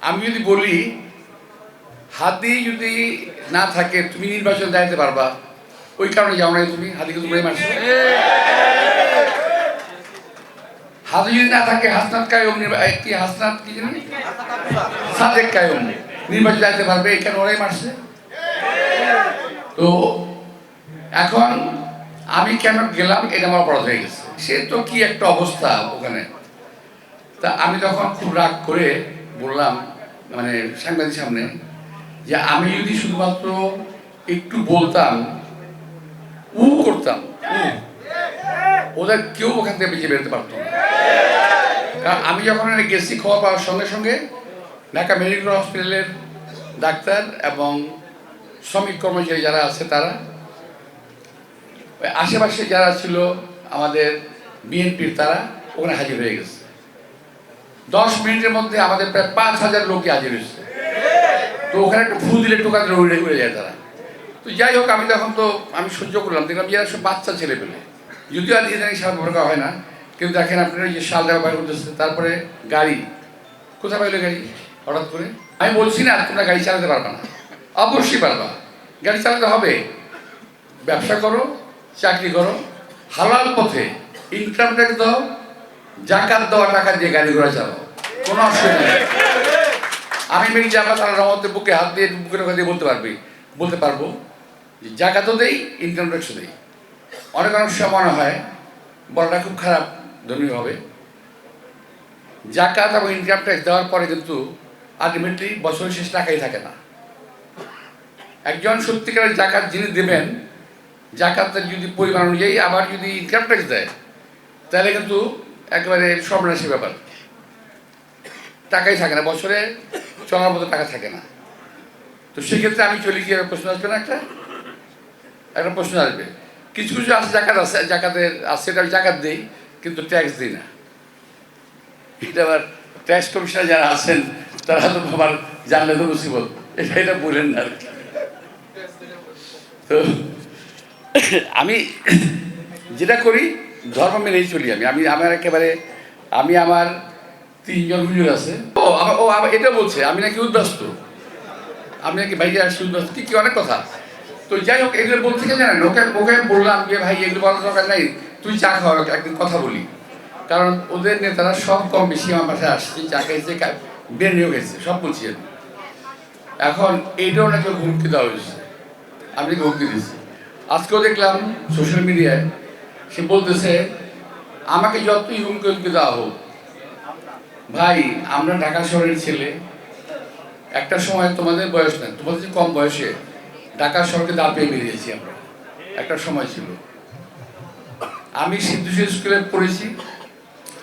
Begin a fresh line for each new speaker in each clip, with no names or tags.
আমি যদি বলি হাদি যদি না থাকে তুমি নির্বাচন দাঁড়াতে পারবা, ওই কারণে যাও না তুমি হাদিকে তুমি মারছো। হাদি যদি না থাকে হাসনাত কায়ুম কি হাসনাত কি জানি সাদেক কায়ুম নির্বাচন দাঁড়াতে পারবে, এই কারণে ওরাই মারছে। তো এখন আমি কেন গেলাম এটা আমার অপরাধ হয়ে গেছে। সে তো কি একটা অবস্থা ওখানে। তা আমি তখন খুব রাগ করে বললাম মানে সাংবাদিক সামনে যে আমি যদি শুধুমাত্র একটু বলতাম করতাম ওদের কেউ ওখান থেকে বেঁচে বেরোতে পারতো না। কারণ আমি যখন গেছি খবর পাওয়ার সঙ্গে সঙ্গে ঢাকা মেডিকেল হসপিটালের ডাক্তার এবং শ্রমিক কর্মচারী যারা আছে তারা আশেপাশে যারা ছিল আমাদের বিএনপির তারা ওখানে হাজির হয়ে গেছে। 10 মিনিটের মধ্যে আমাদের প্রায় 5,000 লোকই হাজির হয়েছে। তো ওখানে একটু ফু দিলে টোকাতে উড়ে যায় তারা। তো যাই হোক আমি তখন তো আমি সহ্য করলাম, দেখলাম যারা সব বাচ্চা ছেলে পেলে, যদিও আর ইদানিং সাল ব্যবহার করা হয় না, কিন্তু দেখেন আপনারা যে শাল ব্যবহার করতেছে। তারপরে গাড়ি কোথায় পাইলে গাড়ি হঠাৎ করে? আমি বলছি না তোমরা গাড়ি চালাতে পারবা না, অবশ্যই পারবা, গাড়ি চালাতে হবে। ব্যবসা করো, চাকরি করো, হালাল পথে ইনকাম ট্যাক্স দাও, জাকাত দেওয়া টাকা দিয়ে গাড়ি ঘোড়া চালাও, কোনো অসুবিধা নেই। আমি মির্জা আব্বাস আল রহমতের বুকে হাত দিয়ে বুকের কথা দিয়ে বলতে পারবো যে জাকাতও দেই, ইনকাম ট্যাক্সও দেই। অনেক সময় মনে হয় বলাটা খুব খারাপ ধর্মীয় হবে, জাকাত এবং ইনকাম ট্যাক্স দেওয়ার পরে কিন্তু আলটিমেটলি বছরের শেষ টাকাই থাকে না। একজন সত্যিকারের জাকাত যিনি দেবেন, জাকাতের যদি পরিমাণ অনুযায়ী আবার যদি ইনকাম ট্যাক্স দেয় তাহলে কিন্তু একেবারে সর্বনাশী ব্যাপার, টাকাই থাকে না, বছরে চলার মতো টাকা থাকে না। তো সেক্ষেত্রে আমি চলি কি প্রশ্ন আসবে না, একটা প্রশ্ন আসবে। কিছু কিছু আছে জাকাত আছে, জাকাতের আছে এটা আমি জাকাত দিই কিন্তু ট্যাক্স দিই না। এটা আবার ট্যাক্স কমিশনার যারা আছেন তারা তো আমার জানলে তো মুসিবত, এটা বলেন না আর কি। তো আমি যেটা করি ধর্ম মেনেই চলি। আমি আমার একেবারে আমার 3 জন হুজুর আছে। ও এটা বলছে আমি নাকি উদ্বাস্ত, আমি নাকি ভাইয়া আসছি উদ্বাস্ত, কি অনেক কথা। তো যাই হোক এগুলো বলতে গিয়ে জানেন ওকে বললাম যে ভাই এগুলো বলার দরকার নাই, তুই চা খাওয়া একদিন কথা বলি। কারণ ওদের নেতারা সব কম বেশি আমার পাশে আসছে, চা খাইছে, বেরিয়েও গেছে, সব বলছি আমি। এখন এইটাও নাকি হুমকি দেওয়া হয়েছে, আমি হুমকি দিচ্ছি। আজকেও দেখলাম সোশ্যাল মিডিয়ায় সে বলতেছে আমাকে যতই হুমকি দেওয়া হোক, ভাই আমরা ঢাকা শহরের ছেলে, একটা সময় তোমাদের বয়স না, তোমাদের কম বয়সে ঢাকা শহরকে দাপিয়ে বেরিয়েছি আমরা, একটা সময় ছিল। আমি সিদ্ধুশী স্কুলে পড়েছি,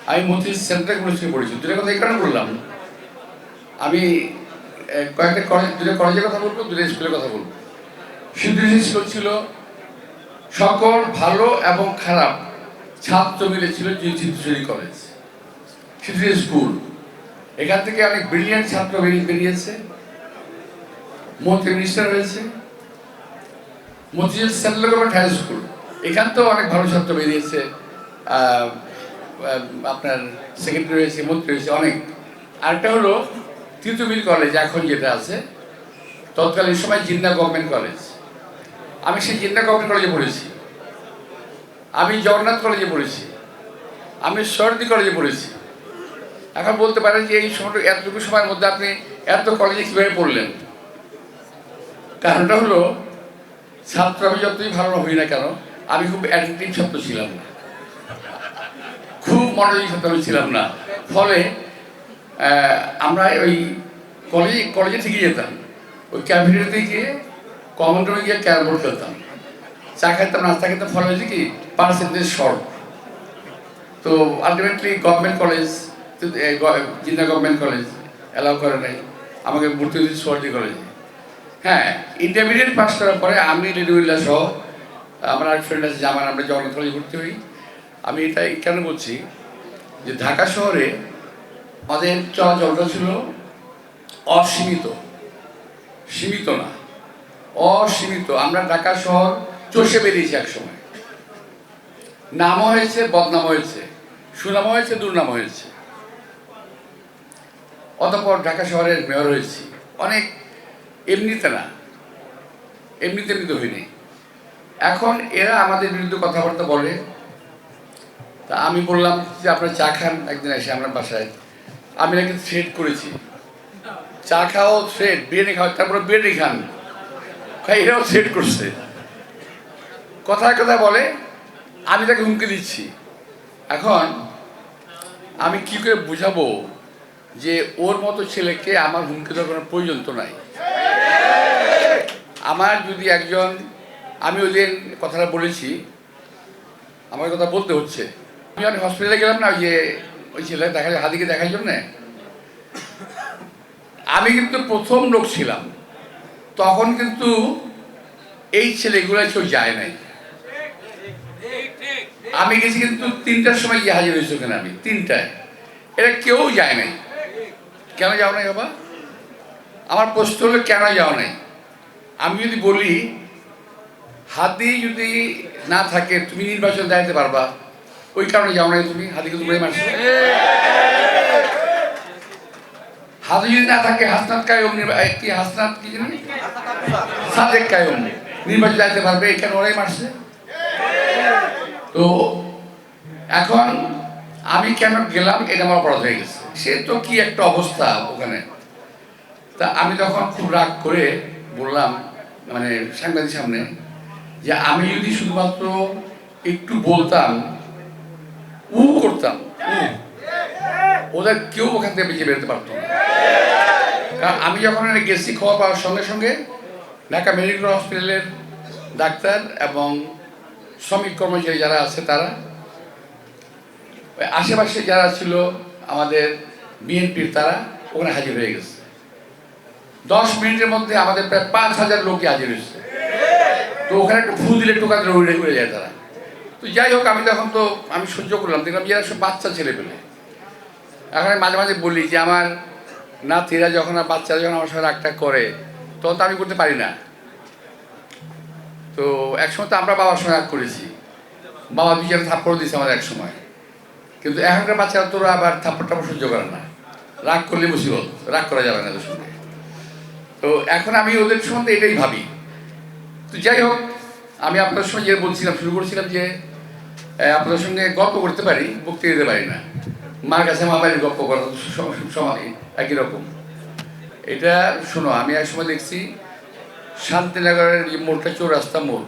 আমি মন্ত্রী সেন্ট্রাল স্কুলে পড়েছি। দুটো কথা এই কারণে বললাম, আমি কয়েকটা দুটো কলেজের কথা বলবো, দুটো স্কুলের কথা বলবো। সিদ্ধুশী স্কুল ছিল সকল ভালো এবং খারাপ ছাত্র মিলে ছিল সিদ্ধুশী কলেজ, সিদ্ধুশী স্কুল। এখান থেকে অনেক ব্রিলিয়ান্ট ছাত্র বেরিয়েছে, মন্ত্রী মিনিস্টার হয়েছে। Motijheel central government high school, এখান তো অনেক ভালো ছাত্র বেরিয়েছে, আপনার সেক্রেটারি হয়েছে, মন্ত্রী হয়েছে অনেক। আরেকটা হলো তিতুমির কলেজ এখন যেটা আছে, তৎকালীন সময় জিন্না গভর্নমেন্ট কলেজ। আমি সেই জিন্না গভর্নমেন্ট কলেজে পড়েছি, আমি জগন্নাথ কলেজে পড়েছি, আমি সরদি কলেজে পড়েছি। এখন বলতে পারেন যে এই সময় এতটুকু সময়ের মধ্যে আপনি এত কলেজে কীভাবে পড়লেন? কারণটা হলো ছাত্র আমি যতই ভালো হই না কেন, আমি খুব অ্যাটেন্টিভ ছাত্র ছিলাম না, খুব মনোযোগী ছাত্র ছিলাম না। ফলে আমরা ওই কলেজে থেকে যেতাম, ওই ক্যাফেটেরিয়াতে গিয়ে কমন রুমে গিয়ে ক্যারম বোর্ড খেলতাম, চা খেতাম, নাস্তা খেতাম। ফলে হয়েছে কি পার্সেন্টেজ শর্ট। তো ultimately government college, Jinnah government college allow করে নাই আমাকে ভর্তি হয়েছি সোয়ার্দি কলেজে। হ্যাঁ, ইন্টারমিডিয়েট পাস করার পরে আমি লিডুল্লাহ সহ আমার এক ফ্রেন্ড আছে জামান, আমরা জগন্নাথ কলেজে ভর্তি হই। আমি এটাই কেন বলছি যে ঢাকা শহরে আমাদের চলাচলটা ছিল অসীমিত, সীমিত না, অসীমিত। আমরা ঢাকা শহর চষে বেরিয়েছি এক সময়, নামও হয়েছে, বদনাম হয়েছে, সুনাম হয়েছে, দুর্নাম হয়েছে। অতঃপর ঢাকা শহরের মেয়র হয়েছি। অনেক এমনিতে না, এমনিতে হয়নি। এখন এরা আমাদের বিরুদ্ধে কথাবার্তা বলে। তা আমি বললাম যে আপনারা চা খান একদিন এসে আমার বাসায়। আমি নাকি থ্রেড করেছি, চা খাও থ্রেড, বিরিয়ানি খাও, তারপরে বিরিয়ানি খান, এরাও থ্রেড করছে। কথায় কথায় বলে, আমি তাকে হুমকি দিচ্ছি। এখন আমি কি করে বুঝাবো যে ওর মতো ছেলেকে আমার হুমকি দেওয়ার কোনো প্রয়োজন তো নাই। আমার যদি একজন, আমি ওই দিন কথাটা বলেছি, আমার কথা বলতে হচ্ছে। আমি অনেক হসপিটালে গেলাম না, ওই ছেলে হাদিকে দেখার জন্যে। আমি কিন্তু প্রথম লোক ছিলাম, তখন কিন্তু এই ছেলেগুলো কেউ যায় নাই। আমি গেছি কিন্তু 3টার সময় গিয়ে হাজির হয়েছি ওখানে, আমি 3টায়, এরা কেউ যায় নাই। কেন যাও নাই বাবা? আমার প্রশ্ন হলো কেন যাও নাই? আমি যদি বলি হাদি যদি না থাকে তুমি নির্বাচন দাঁড়াতে পারবা, ওই কারণে যাও নাই তুমি, হাদিকে তুমি মারছো। হাদি যদি না থাকে হাসনাত কায়ুম, কি হাসনাত কি জানি সাদেক কায়ুম নির্বাচন দাঁড়াতে পারবে, এই কারণে ওরাই মারছে। তো এখন আমি কেন গেলাম এটা আমার অপরাধ হয়ে গেছে। সে তো কি একটা অবস্থা ওখানে। তা আমি তখন খুব রাগ করে বললাম, মানে সাংবাদিক সামনে, যে আমি যদি শুধুমাত্র একটু বলতাম, করতাম, ওদের কেউ ওখান থেকে বেঁচে বেরোতে পারতো না। কারণ আমি যখন গেছি, খবর পাওয়ার সঙ্গে সঙ্গে ঢাকা মেডিকেল হসপিটালের ডাক্তার এবং শ্রমিক কর্মচারী যারা আছে তারা, আশেপাশে যারা ছিল আমাদের বিএনপির, তারা ওখানে হাজির হয়ে গেছে। 10 মিনিটের মধ্যে আমাদের প্রায় 5,000 লোকই হাজির হয়েছে। তো ওখানে একটু ফু দিলে টোকাতে উড়ে যায় তারা। তো যাই হোক, আমি তখন তো আমি সহ্য করলাম, দেখলাম যে সব বাচ্চা ছেলে পেলে। এখন মাঝে মাঝে বলি যে আমার নাতিরা যখন, বাচ্চারা যখন আমার সঙ্গে রাগটা করে, তখন তো আমি করতে পারি না। তো একসময় তো আমরা বাবার সঙ্গে রাগ করেছি, বাবা 2 থাপ্পড় দিয়েছে আমাদের এক সময়। কিন্তু এখনকার বাচ্চারা তোরা আবার থাপ্পড় টাপ্পড় সহ্য করে না, রাগ করলে মুসিবত, রাগ করা যাবে না ওদের সঙ্গে। তো এখন আমি ওদের সম্বন্ধে এটাই ভাবি। তো যাই হোক, আমি আপনার সঙ্গে যে বলছিলাম, শুরু করেছিলাম যে আপনাদের সঙ্গে গল্প করতে পারি, বক্তৃতা দিতে পারি না। মার কাছে মামার গল্প করা সময় একই রকম। এটা শোনো, আমি এক সময় দেখছি শান্তিনগরের যে মোড়টা, চৌরাস্তা মোড়,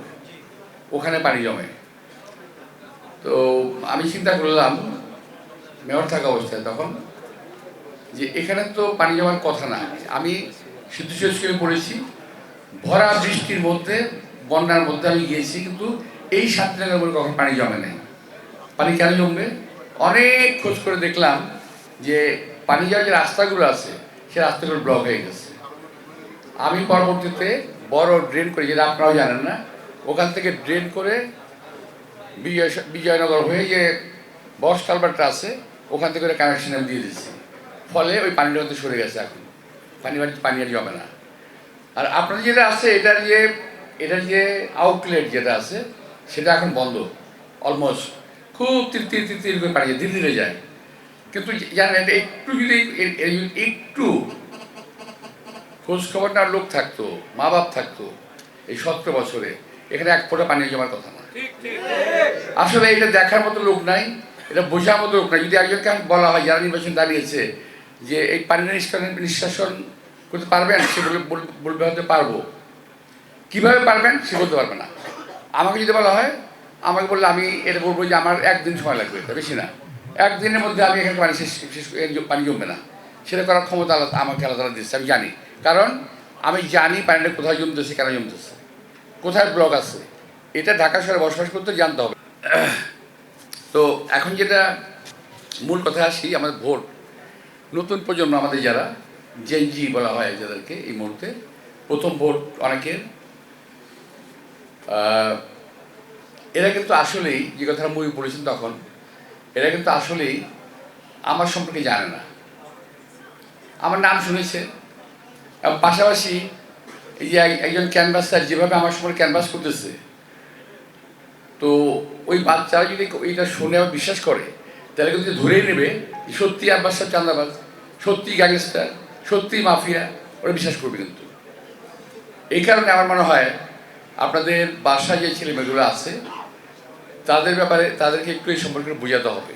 ওখানে পানি জমে। তো আমি চিন্তা করলাম মেয়র থাকা অবস্থায় তখন, যে এখানে তো পানি জমার কথা না। আমি সিদ্ধেশ্বর স্কুলে পড়েছি, ভরা বৃষ্টির মধ্যে, বন্যার মধ্যে আমি গিয়েছি, কিন্তু এই শান্তিনগর বলে কখন পানি জমে নেই। পানি কেন জমবে? অনেক খোঁজ করে দেখলাম যে পানি যাওয়ার যে রাস্তাগুলো আছে, সে রাস্তাগুলো ব্লক হয়ে গেছে। আমি পরবর্তীতে বড় ড্রেন করে, যেটা আপনারাও জানেন না, ওখান থেকে ড্রেন করে বিজয়নগর হয়ে যে বস কালভারটা আছে, ওখান থেকে কানেকশন আমি দিয়ে দিচ্ছি। ফলে ওই পানিটা মধ্যে সরে গেছে, এখন পানি আর জমে না। আর আপনাদের যেটা আছে, এটার যে আউটলেট যেটা আছে, সেটা এখন বন্ধ অলমোস্ট। খুব তির করে পানি ধীরে ধীরে যায়। কিন্তু জানেন, এটা একটু যদি একটু খোঁজখবর নেওয়ার লোক থাকতো, মা বাপ থাকতো, এই 17 বছরে এখানে এক ফোঁটা পানি জমার কথা না। আসলে এটা দেখার মতো লোক নাই, এটা বোঝার মতো লোক নাই। যদি একজনকে বলা হয় যারা নির্বাচন দাঁড়িয়েছে যে এই পানি নিষ্কাশন করতে পারবেন, সে বলবে হয়তো পারবো। কীভাবে পারবেন সে বলতে পারবে না। আমাকে যদি বলা হয়, আমাকে বললে আমি এটা বলবো যে আমার 1 দিন সময় লাগবে, এটা বেশি না। 1 দিনের মধ্যে আমি এখানে পানি জমবে না, সেটা করার ক্ষমতা আলাদা আমাকে আলাদা দিচ্ছে। আমি জানি, কারণ আমি জানি পানিটা কোথায় জমতেছে, কেন জমতেছে, কোথায় ব্লক আছে। এটা ঢাকা শহরে বসবাস করতে জানতে হবে। তো এখন যেটা মূল কথা আসি, আমাদের ভোট, নতুন প্রজন্ম, আমাদের যারা জেনজি বলা হয় যাদেরকে, এই মুহূর্তে প্রথম ভোট অনেকের, এরা কিন্তু আসলেই, যে কথা মুভি পড়েছেন তখন, এরা কিন্তু আসলেই আমার সম্পর্কে জানে না। আমার নাম শুনেছে, এবং পাশাপাশি এই যে একজন ক্যানভাসার যেভাবে আমার সম্পর্কে ক্যানভাস করতেছে, তো ওই বাচ্চারা যদি এইটা শুনে আবার বিশ্বাস করে, তাহলে কিন্তু ধরেই নেবে সত্যি আব্বাস সাহেব চাঁদাবাজ, সত্যি গ্যাংস্টার, সত্যি মাফিয়া, ওরা বিশ্বাস করবে কিন্তু। এই কারণে আমার মনে হয় আপনাদের বাসায় যে ছেলেমেয়েগুলো আছে তাদের ব্যাপারে তাদেরকে একটু এই সম্পর্কে বোঝাতে হবে।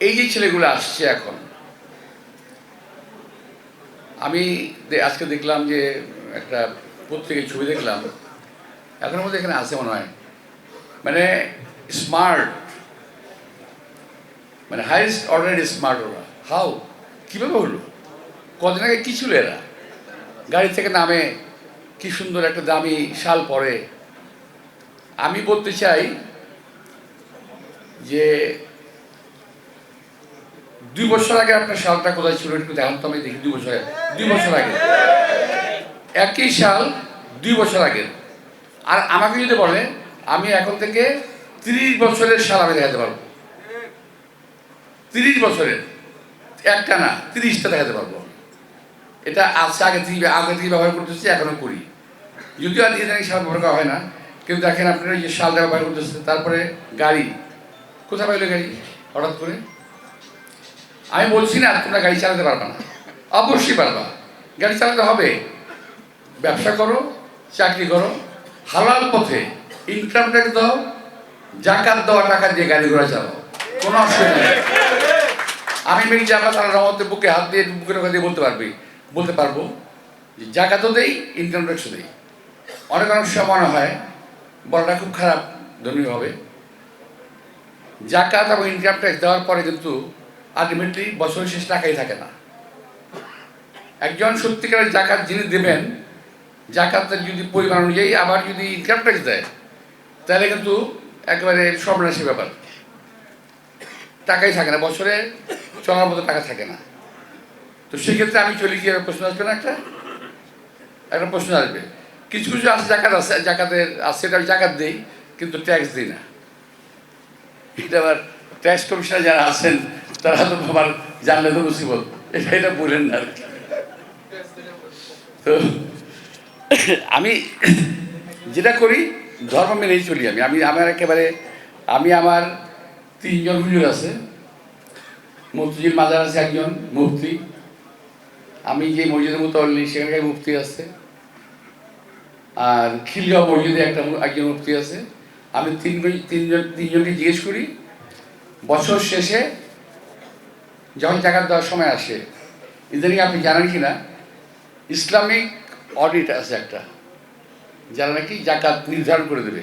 এই যে ছেলেগুলো আসছে এখন, আমি আজকে দেখলাম যে একটা পত্রিকায় ছবি দেখলাম, এখনের মধ্যে এখানে আছে মনে হয়, মানে স্মার্ট, মানে হাইয়েস্ট অর্ডারের স্মার্ট ওরা। হাউ, কীভাবে হলো? কদিন আগে কী ছিল এরা? গাড়ি থেকে নামে, কি সুন্দর একটা দামি শাল পরে। আমি বলতে চাই যে 2 বছর আগে আপনার শালটা কোথায় ছিল একটু দেখান তো, আমি দেখি। 2 বছর আগে, 2 বছর আগে একই শাল, 2 বছর আগে। আর আমাকে যদি বলে, আমি এখন থেকে 30 বছরের শাল আমি দেখাতে পারবো। 30 বছরের, একটা না 30টা দেখাতে পারবো। এটা আছে, আগে থেকে ব্যবহার করতেছি, এখনো করি। যদিও আর ইদানিং শাল ব্যবহার করা হয় না, কিন্তু দেখেন আপনারা যে শালটা ব্যবহার করতেছে। তারপরে গাড়ি, কোথায় পাইলো গাড়ি হঠাৎ করে? আমি বলছি না তোমরা গাড়ি চালাতে পারবে না, অবশ্যই পারবা। গাড়ি চালাতে হবে। ব্যবসা করো, চাকরি করো, হালাল পথে ইনকাম ট্যাক্স দাও, জাকাত দেওয়া টাকা দিয়ে গাড়ি ঘোড়া চালাও, কোনো অসুবিধা নেই। আমি মির্জা আব্বাস আল রহমতের বুকে হাত দিয়ে বুকের কথা দিয়ে বলতে পারবো যে জাকাতও দেই, ইনকাম ট্যাক্সও দেই। অনেক সময় মনে হয় বলাটা খুব খারাপ ধনী হবে। জাকাত এবং ইনকাম ট্যাক্স দেওয়ার পরে কিন্তু আলটিমেটলি বছরের শেষ টাকাই থাকে না। একজন সত্যিকারের জাকাত যিনি দেবেন, জাকাতের যদি পরিমাণ অনুযায়ী আবার যদি ইনকাম ট্যাক্স দেয়, তাহলে কিন্তু একেবারে সর্বনাশী ব্যাপার। টাকাই থাকে না, বছরে চলার মতো টাকা থাকে না। তো সেক্ষেত্রে আমি চলি, কি প্রশ্ন আসবে না? একটা প্রশ্ন আসবে। কিছু কিছু আছে জাকাতের আছে, সেটা আমি জাকাত দিই কিন্তু ট্যাক্স দিই না। এটা আবার ট্যাক্স কমিশনার যারা আছেন তারা তো আমার জানলে তো মুসিবত, এটা বলেন না আর কি। তো আমি যেটা করি ধর্ম মেনেই চলি। আমি আমার 3 জন হুজুর আছে। মুফতিজির মাজার আছে একজন মুফতি, আমি যে মসজিদের মুতাওয়াল্লি সেখানকার মুফতি আছে, আর খিলগাঁও মসজিদে একজন মুফতি আছে। আমি তিনজনকে জিজ্ঞেস করি, বছর শেষে যখন জাকাত দেওয়ার সময় আসে, ইদানিং আপনি জানেন কি না, ইসলামিক অডিট আছে একটা, যারা নাকি জাকাত নির্ধারণ করে দেবে।